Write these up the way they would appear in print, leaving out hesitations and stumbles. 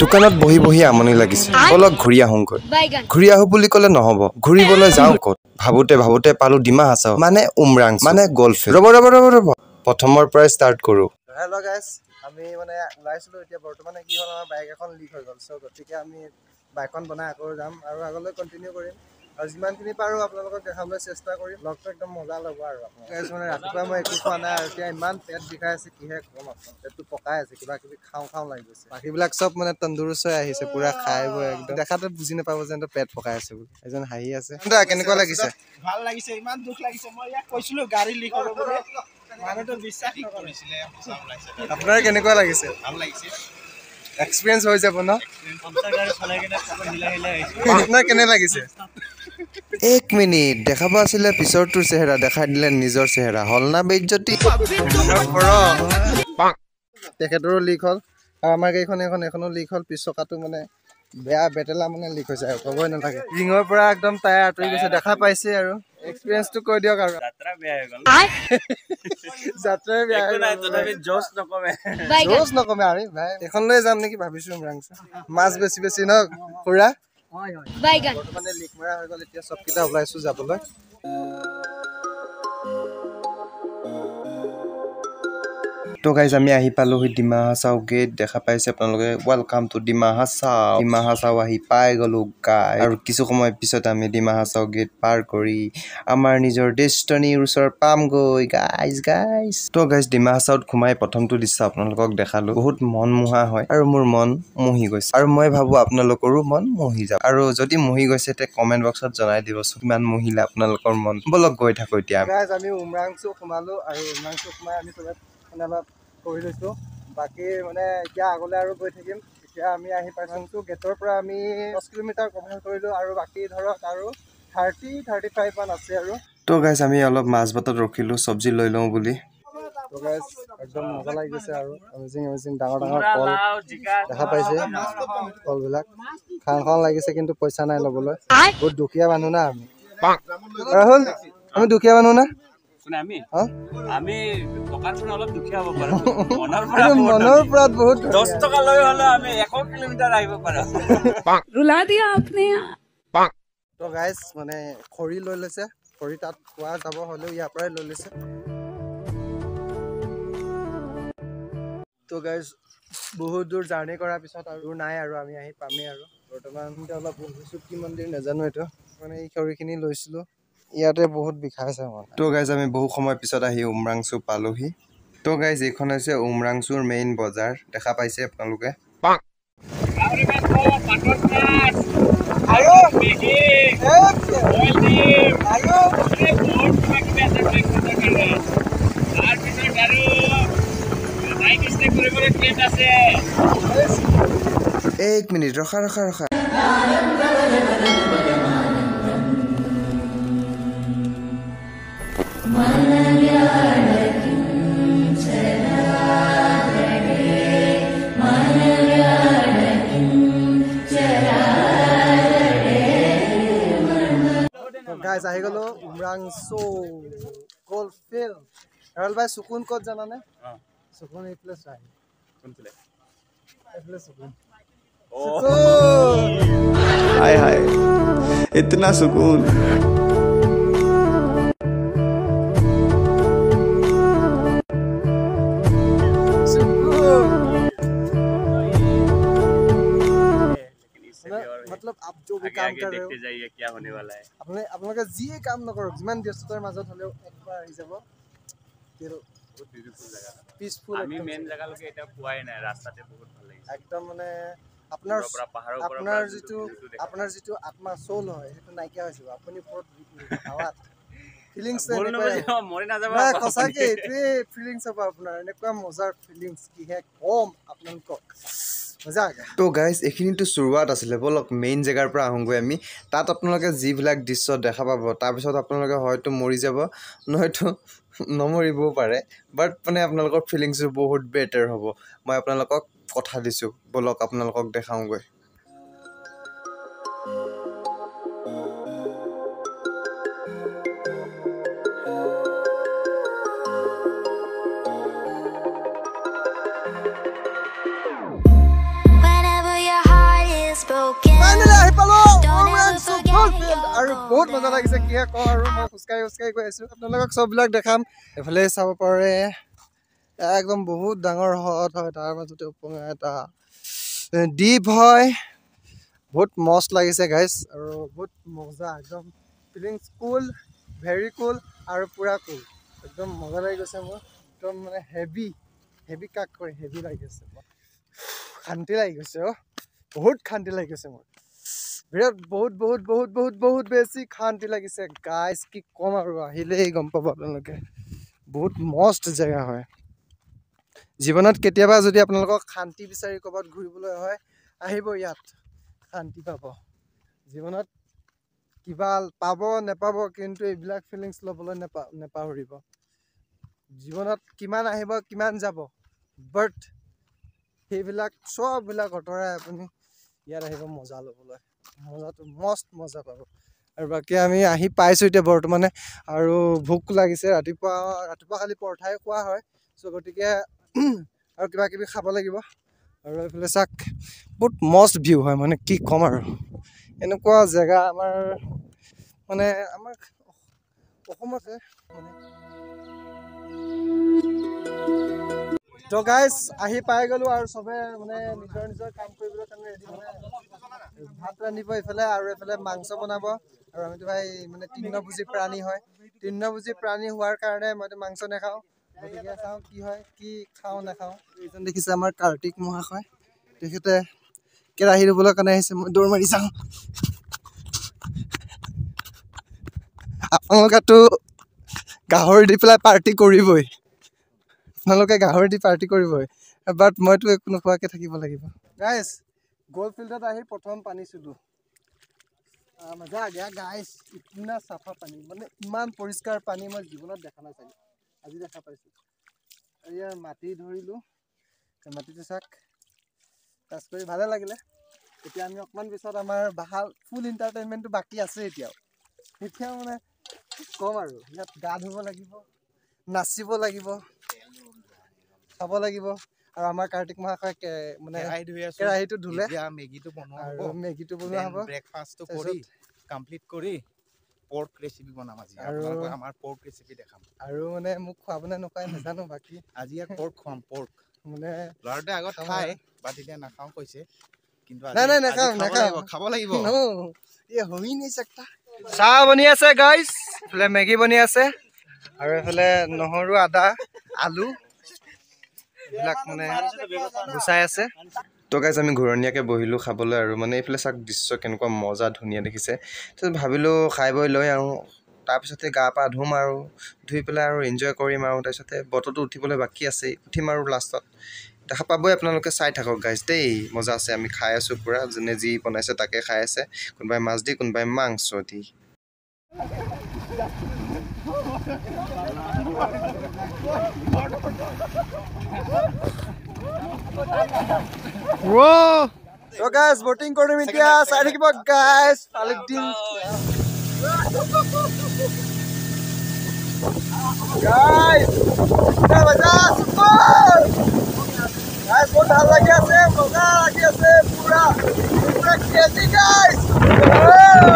দোকানত বহি বহি আমনি লাগিছে বলক ঘূৰি আহোঁগৈ ঘূৰি আহো বুলি ক'লে নহ'ব ঘূৰিবলৈ যাওঁ ক'ত ভাবোতে ভাবোতে পালো ডিমা হাছাও মানে উমৰাং মানে গল্ফ ৰ'ব প্ৰথমৰ পৰাই ষ্টাৰ্ট কৰোঁ হেল্ল' গাইজ আমি মানে ওলাইছিলোঁ এতিয়া বৰ্তমানে কি হ'ল আমাৰ বাইক এখন লিক হৈ গ'ল চ' গতিকে আমি বাইকখন বনাই আকৌ যাম আৰু আগলৈ কণ্টিনিউ কৰিম আৰু যিমানখিনি পাৰোঁ আপোনালোকক দেখাবলৈ চেষ্টা কৰিম ব্লগটো একদম মজা ল'ব আৰু আপোনালোকে মানে ৰাতিপুৱা মই একো খোৱা নাই আৰু এতিয়া ইমান পেট বিষাই আছে কিহে কম আপোনাক পেটটো পকাই আছে কিবা কিবি খাওঁ লাগি গৈছে বাকীবিলাক চব মানে তন্দুৰুস্ত হৈ আহিছে পুৰা খাই বৈ একদম দেখাতে বুজি নাপাব যেন পেট পকাই আছে বুলি এজন হাঁহি আছে কেনেকুৱা লাগিছে ভাল লাগিছে ইমান দুখ লাগিছে মই ইয়াক কৈছিলোঁ গাড়ী লিক হ'ব বুলি মানুহটো বিশ্বাস নকৰিছিলে আপোনাৰ কেনেকুৱা লাগিছে ভাল লাগিছে এক্সপিৰিয়েঞ্চ হৈ যাব ন আপোনাৰ কেনে লাগিছে এক মিনিট দেখাব আছিলে পিছৰটোৰ চেহেৰা দেখাই দিলে নিজৰ চেহেৰা হল না বেজ্জতি তেখেতৰো লিক হ'ল আৰু আমাৰ গাড়ীখন এখনো লিক হ'ল পিছ চকাটো মানে বেয়া বেটেলা মানে লিক হৈছে আৰু ক'বই নালাগে ৰিঙৰ পৰা একদম টায়াৰ আঁতৰি গৈছে দেখা পাইছে আৰু এক্সপিৰিয়েঞ্চটো কৈ দিয়ক আৰু যাত্ৰা বেয়া হৈ গ'ল যাত্ৰাই বেয়া হৈ গ'ল তথাপি জোচ নকমে আমি ভাই এখন লৈ যাম নেকি ভাবিছোঁ মাছ বেছি ন খুৰা বৰ্তমানে লিক মৰা হৈ গ'ল এতিয়া চবকেইটা ওলাইছোঁ যাবলৈ তো গাইজ আমি আহি পালোহি ডিমা হাছাও গেট দেখা পাইছে আপোনালোকে ৱেলকাম টু ডিমা হাছাও আহি পাই গ'লোঁ গাই আৰু কিছু সময় পিছত আমি ডিমা হাছাও গেট পাৰ কৰি আমাৰ নিজৰ ডেষ্টিনিৰ ওচৰত পামগৈ গাইজ তো গাইজ ডিমা হাছাওত সোমাই প্ৰথমটো দৃশ্য আপোনালোকক দেখালোঁ বহুত মনমোহা হয় আৰু মোৰ মন মোহি গৈছে আৰু মই ভাবোঁ আপোনালোকৰো মন মোহি যাব আৰু যদি মোহি গৈছে তে কমেণ্ট বক্সত জনাই দিবচোন কিমান মোহিলে আপোনালোকৰ মন বলক গৈ থাকোঁ এতিয়া গাইজ আমি উমৰাংচু সোমালোঁ আৰু উমৰাংচু সোমাই আমি চবে মানে অলপ কৰি লৈছোঁ বাকী মানে এতিয়া আগলৈ আৰু গৈ থাকিম এতিয়া আমি আহি পাইছোঁ গেটৰ পৰা আমি 10 কিলোমিটাৰ কভাৰ কৰিলোঁ আৰু বাকী ধৰক আৰু 30-35 মান আছে আৰু তো গাইজ আমি অলপ মাজবাটত ৰখিলোঁ চব্জি লৈ লওঁ বুলি তো গাইজ একদম মজা লাগি গৈছে আৰু এমেজিং ডাঙৰ কল দেখা পাইছে কলবিলাক খাওঁ লাগিছে কিন্তু পইচা নাই ল'বলৈ বহুত দুখীয়া মানুহ না ৰাহুল আমি দুখীয়া মানুহ না আমি দোকান অলপ দুখীয়া হ'ব পাৰোঁ মনৰ পৰা বহুত 10 টকা লৈ হ'লে আমি 100 কিলোমিটাৰ আহিব পাৰোঁ रुला दिया आपने তো গাইজ মানে খৰি লৈ লৈছে খৰি তাত খোৱা যাব হ'লেও ইয়াৰ পৰাই লৈ লৈছে তো গাইজ বহুত দূৰ জাৰ্ণি কৰাৰ পিছত আৰু নাই আৰু আমি আহি পামেই আৰু বৰ্তমান অলপ বহিছোঁ কি মন্দিৰ নাজানো এইটো মানে এই খৰিখিনি লৈছিলোঁ ইয়াতে বহুত বিষাইছে মানে তো গাইজ আমি বহু সময় পিছত আহি উমৰাংচু পালোহি তো গাইজ এইখন হৈছে উমৰাংচুৰ মেইন বজাৰ দেখা পাইছে আপোনালোকে এক মিনিট ৰখা গাইজ আহি গ'লো উমৰাংচু গল্ফ ফিল্ড ৰাহুল ভাই সুকুন ক'ত জানানে सुकून इतने चाहिए सुकून हाय हाय इतना सुकून मतलब आप जो भी काम कर रहे हो देखते जाइए क्या होने वाला है आप लोग जी काम न करो जिमान व्यस्ततार মাজত হলেও একবার আহি যাব बहुत ब्यूटीफुल जगह পিসফুল আমি মেন জায়গালৈকে এটা পোৱাই নাই ৰাস্তাতে বহুত ভাল লাগিছে একদম মানে আপোনাৰ যিটো আত্মা সোল হয় সেইটো নাইকিয়া হৈ যাব আপুনি ওপৰত হাৱাত ফিলিংছ মৰি নাযাব না সঁচাকে এইটোৱে ফিলিংছ হ'ব আপোনাৰ এনেকুৱা মজাৰ ফিলিংছ কিহে কম আপোনালোকক তো গাইজ এইখিনিতো শুৰুৱাত আছিলে বলক মেইন জেগাৰ পৰা আহোঁগৈ আমি তাত আপোনালোকে যিবিলাক দৃশ্য দেখা পাব তাৰপিছত আপোনালোকে হয়তো মৰি যাব নহয়তো নমৰিবও পাৰে বাট মানে আপোনালোকৰ ফিলিংছটো বহুত বেটাৰ হ'ব মই আপোনালোকক কথা দিছোঁ বলক আপোনালোকক দেখাওঁগৈ Finally আহি পালো আৰু বহুত মজা লাগিছে কি কওঁ আৰু মই খোজকাঢ়ি গৈ আছো আপোনালোকক চববিলাক দেখাম এফালে চাব পাৰে একদম বহুত ডাঙৰ হ্ৰদ হয় তাৰ মাজতে উপঙা এটা দ্বীপ হয় বহুত মস্ত লাগিছে গাইজ আৰু বহুত মজা একদম ফিলিংছ কুল ভেৰি কুল আৰু পুৰা কুল একদম মজা লাগি গৈছে মোৰ একদম মানে হেভি কাক কয় হেভি লাগিছে শান্তি লাগি গৈছে বহুত শান্তি লাগি গৈছে মোৰ বিৰাট বহুত বেছি শান্তি লাগিছে গাইজ কি ক'ম আৰু আহিলেই গম পাব আপোনালোকে বহুত মস্ত জেগা হয় জীৱনত কেতিয়াবা যদি আপোনালোকক শান্তি বিচাৰি ক'ৰবাত ঘূৰিবলৈ হয় আহিব ইয়াত শান্তি পাব জীৱনত কিবা পাব নেপাব কিন্তু এইবিলাক ফিলিংছ ল'বলৈ নেপাহৰিব জীৱনত কিমান আহিব কিমান যাব বাট সেইবিলাক চববিলাক অঁতৰাই আপুনি ইয়াত আহিব মজা ল'বলৈ মজাটো মস্ত মজা পাব আৰু বাকী আমি আহি পাইছোঁ এতিয়া বৰ্তমানে আৰু ভোক লাগিছে ৰাতিপুৱা খালি পৰঠাই খোৱা হয় চ' গতিকে আৰু কিবা কিবি খাব লাগিব আৰু এইফালে চাক বহুত মস্ত ভিউ হয় মানে কি ক'ম আৰু এনেকুৱা জেগা আমাৰ অসমতে মানে তো গাইজ আহি পাই গ'লো আৰু চবে মানে নিজৰ কাম কৰিবলৈ কাৰণে ৰেডি মানে ভাত ৰান্ধিব এইফালে আৰু এইফালে মাংস বনাব আৰু আমিতো ভাই মানে তৃণভোজী প্ৰাণী হয় তৃণভোজী প্ৰাণী হোৱাৰ কাৰণে মইতো মাংস নাখাওঁ গতিকে চাওঁ কি হয় কি খাওঁ নাখাওঁ এইজন দেখিছে আমাৰ কাৰ্তিক মহাশয় তেখেতে কেৰাহী ৰুবলৈ কাৰণে আহিছে মই দৌৰ মাৰি চাওঁ আপোনালোকেতো গাহৰি দি পেলাই পাৰ্টি কৰিবই আপোনালোকে গাহৰি দি পাৰ্টি কৰিবই বাট মইতো একো নোখোৱাকৈ থাকিব লাগিব গাইজ গ'ল্ড ফিল্ডত আহি প্ৰথম পানী চুলোঁ মজা আগে গাইজ ইমান চাফা পানী মানে ইমান পৰিষ্কাৰ পানী মই জীৱনত দেখা নাই চাগে আজি দেখা পাইছোঁ ইয়াৰ মাটি ধৰিলোঁ মাটিটো চাক টাচ কৰি ভালে লাগিলে এতিয়া আমি অকণমান পিছত আমাৰ ফুল এণ্টাৰটেইনমেণ্টটো বাকী আছে এতিয়াও মানে ক'ম আৰু ইয়াত গা ধুব লাগিব নাচিব লাগিব খাব লাগিব আৰু আমাৰ কাৰ্তিক মহাশয় মানে কেৰাহীটো ধুলে মেগীটো বনোৱা আৰু মেগীটো বনোৱা হ'ব ব্ৰেকফাষ্টটো কৰি কমপ্লিট কৰি পৰ্ক ৰেচিপি বনাম আজি আৰু আমাৰ পৰ্ক ৰেচিপি দেখাম আৰু মানে মোক খুৱাবনে নোখোৱাই নাজানো বাকী আজি ইয়াত পৰ্ক খুৱাম পৰ্ক মানে ল'ৰাটোৱে আগত খাই বাট এতিয়া নাখাওঁ কৈছে কিন্তু নাই নাখাওঁ খাব লাগিব চাহ বনি আছে গাইজ এইফালে মেগী বনি আছে আৰু এইফালে নহৰু আদা আলু এইবিলাক মানে গুচাই আছে তো গাইজ আমি ঘূৰণীয়াকৈ বহিলোঁ খাবলৈ আৰু মানে এইফালে চাওক দৃশ্য কেনেকুৱা মজা ধুনীয়া দেখিছে তাৰপিছত ভাবিলোঁ খাই বৈ লৈ আৰু তাৰপিছতে গা পা ধুম আৰু ধুই পেলাই আৰু এনজয় কৰিম আৰু তাৰপিছতে বটটো উঠিবলৈ বাকী আছে উঠিম আৰু লাষ্টত দেখা পাবই আপোনালোকে চাই থাকক গাইজ দেই মজা আছে আমি খাই আছোঁ পূৰা যোনে যি বনাইছে তাকে খাই আছে কোনোবাই মাছ দি কোনোবাই মাংস দি So guys, voting কৰিম এতিয়া চাই থাকিব guys পালি দিন guys মজা সুপাৰ guys বহুত ভাল লাগি আছে মজা লাগি আছে পুৰা crazy guys guys.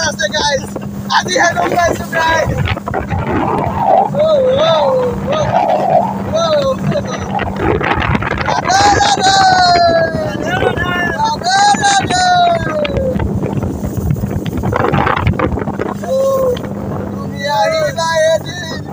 আছে গাইজ আজিহে গম পাইছো গাইজ তুমি আহিবা এদিন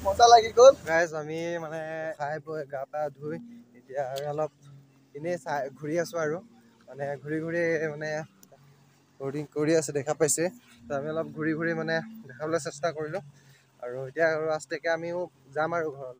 মজা লাগি গ'ল গাইজ আমি মানে খাই বৈ গা পা ধুই এতিয়া আৰু অলপ এনেই ঘূৰি আছো আৰু মানে ঘূৰি ঘূৰি মানে কৰি আছে দেখা পাইছে তো আমি অলপ ঘূৰি ঘূৰি মানে দেখাবলৈ চেষ্টা কৰিলোঁ আৰু এতিয়া আৰু লাষ্টলৈকে আমিও যাম আৰু ঘৰত